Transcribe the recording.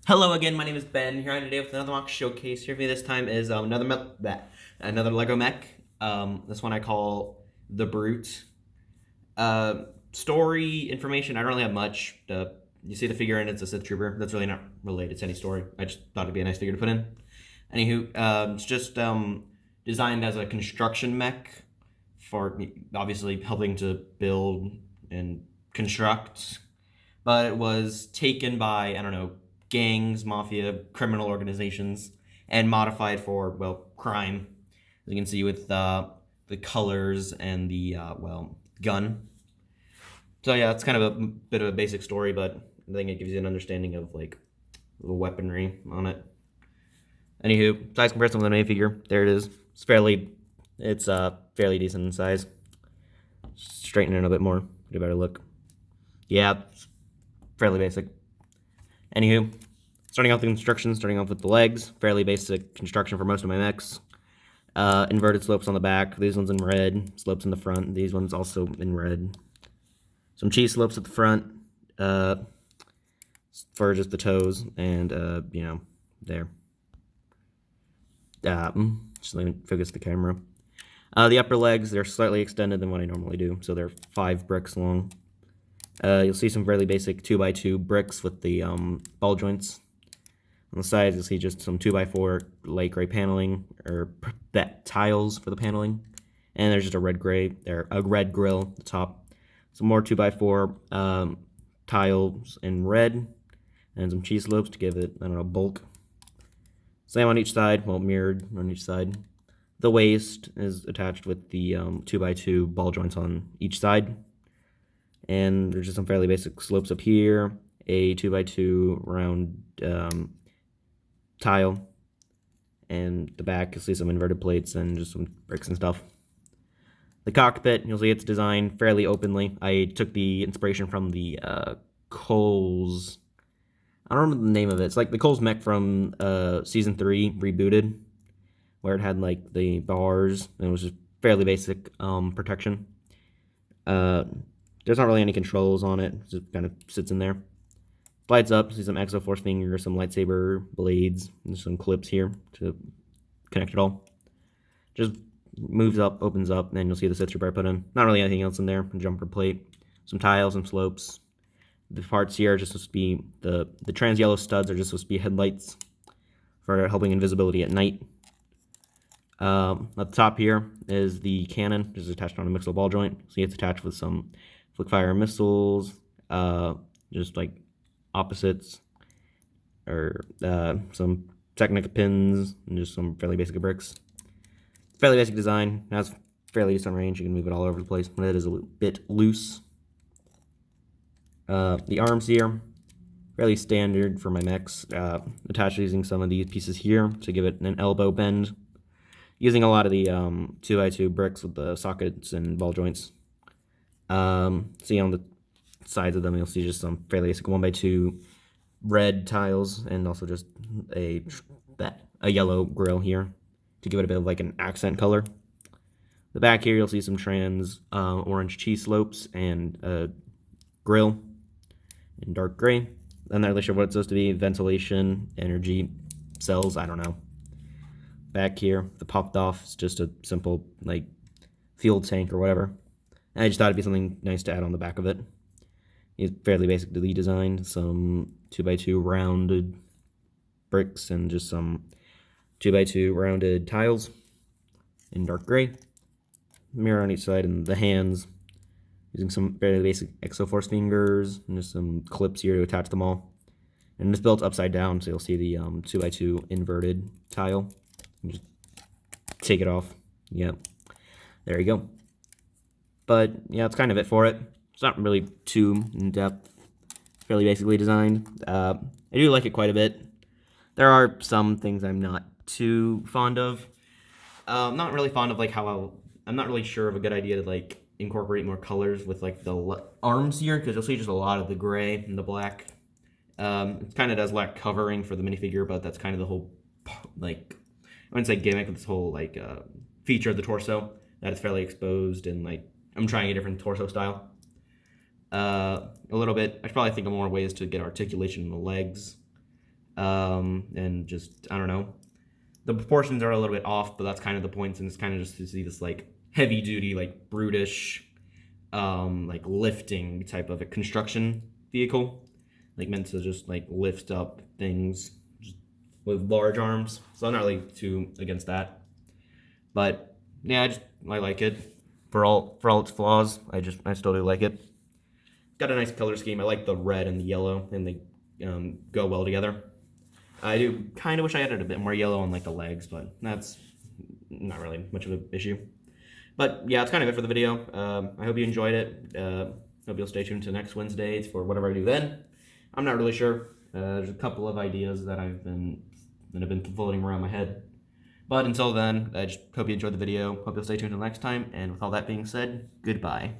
Hello again, my name is Ben, here today with another MOC showcase. Here for me this time is another Lego Mech. This one I call The Brute. Story information, I don't really have much. You see the figure in it's a Sith Trooper. That's really not related to any story. I just thought it'd be a nice figure to put in. Anywho, it's just designed as a construction mech for obviously helping to build and construct. But it was taken by, I don't know, gangs, mafia, criminal organizations, and modified for, well, crime. As you can see with the colors and the, gun. So yeah, it's kind of a bit of a basic story, but I think it gives you an understanding of, like, the weaponry on it. Anywho, size comparison with the main figure. There it is. It's fairly decent in size. Straighten it a bit more, get a better look. Yeah, it's fairly basic. Anywho, starting off the construction, starting off with the legs. Fairly basic construction for most of my mechs. Inverted slopes on the back. These ones in red. Slopes in the front. These ones also in red. Some cheese slopes at the front for just the toes. And, there. Just let me focus the camera. The upper legs, they're slightly extended than what I normally do. So they're 5 bricks long. You'll see some fairly basic 2x2 bricks with the ball joints. On the sides, you'll see just some 2x4 light gray paneling, or tiles for the paneling. And there's just a red grill at the top. Some more 2x4 tiles in red, and some cheese slopes to give it, I don't know, bulk. Same on each side, well, mirrored on each side. The waist is attached with the 2x2 ball joints on each side. And there's just some fairly basic slopes up here, a 2x2 round tile, and the back you'll see some inverted plates and just some bricks and stuff. The cockpit, you'll see it's designed fairly openly. I took the inspiration from the Coles, I don't remember the name of it. It's like the Coles mech from Season 3 Rebooted, where it had like the bars, and it was just fairly basic protection. There's not really any controls on it. It just kind of sits in there. Slides up, see some Exoforce fingers, some lightsaber blades, and some clips here to connect it all. Just moves up, opens up, and then you'll see the Sith Trooper I put in. Not really anything else in there. A jumper plate, some tiles, some slopes. The parts here are just supposed to be, the trans yellow studs are just supposed to be headlights for helping invisibility at night. At the top here is the cannon, which is attached on a mixable ball joint. See, it's attached with some flick fire missiles, just like opposites, or some Technic pins, and just some fairly basic bricks. Fairly basic design, it has fairly decent range, you can move it all over the place, but it is a bit loose. The arms here, fairly standard for my mechs, attached using some of these pieces here to give it an elbow bend, using a lot of the 2x2 bricks with the sockets and ball joints. See on the sides of them, you'll see just some fairly basic 1x2 red tiles, and also just a yellow grill here to give it a bit of like an accent color. The back here, you'll see some trans orange cheese slopes and grill in dark gray. I'm not really sure what it's supposed to be. Ventilation, energy cells, I don't know. Back here, the popped off, it's just a simple like fuel tank or whatever. I just thought it'd be something nice to add on the back of it. It's fairly basically designed. Some 2x2 rounded bricks and just some 2x2 rounded tiles in dark gray. Mirror on each side, and the hands using some fairly basic Exoforce fingers and just some clips here to attach them all. And it's built upside down, so you'll see the 2x2 inverted tile. And just take it off. Yep. There you go. But yeah, that's kind of it for it. It's not really too in-depth. Fairly basically designed. I do like it quite a bit. There are some things I'm not too fond of. I'm not really fond of like how I'm not really sure of a good idea to like incorporate more colors with like the arms here, because you'll see just a lot of the gray and the black. It kind of does lack covering for the minifigure, but that's kind of the whole like, I wouldn't say gimmick of this whole like feature of the torso, that it's fairly exposed, and like I'm trying a different torso style. A little bit, I should probably think of more ways to get articulation in the legs. and just, I don't know. The proportions are a little bit off, but that's kind of the point, and it's kind of just to see this like heavy duty, like brutish, like lifting type of a construction vehicle, like meant to just like lift up things with large arms. So I'm not really too against that, but yeah, I like it for all its flaws. I still do like it. Got a nice color scheme. I like the red and the yellow, and they go well together. I do kind of wish I added a bit more yellow on like the legs, but that's not really much of an issue. But yeah, that's kind of it for the video. I hope you enjoyed it. Hope you'll stay tuned to next Wednesday for whatever I do then. I'm not really sure. There's a couple of ideas that have been floating around my head. But until then, I just hope you enjoyed the video. Hope you'll stay tuned until next time. And with all that being said, goodbye.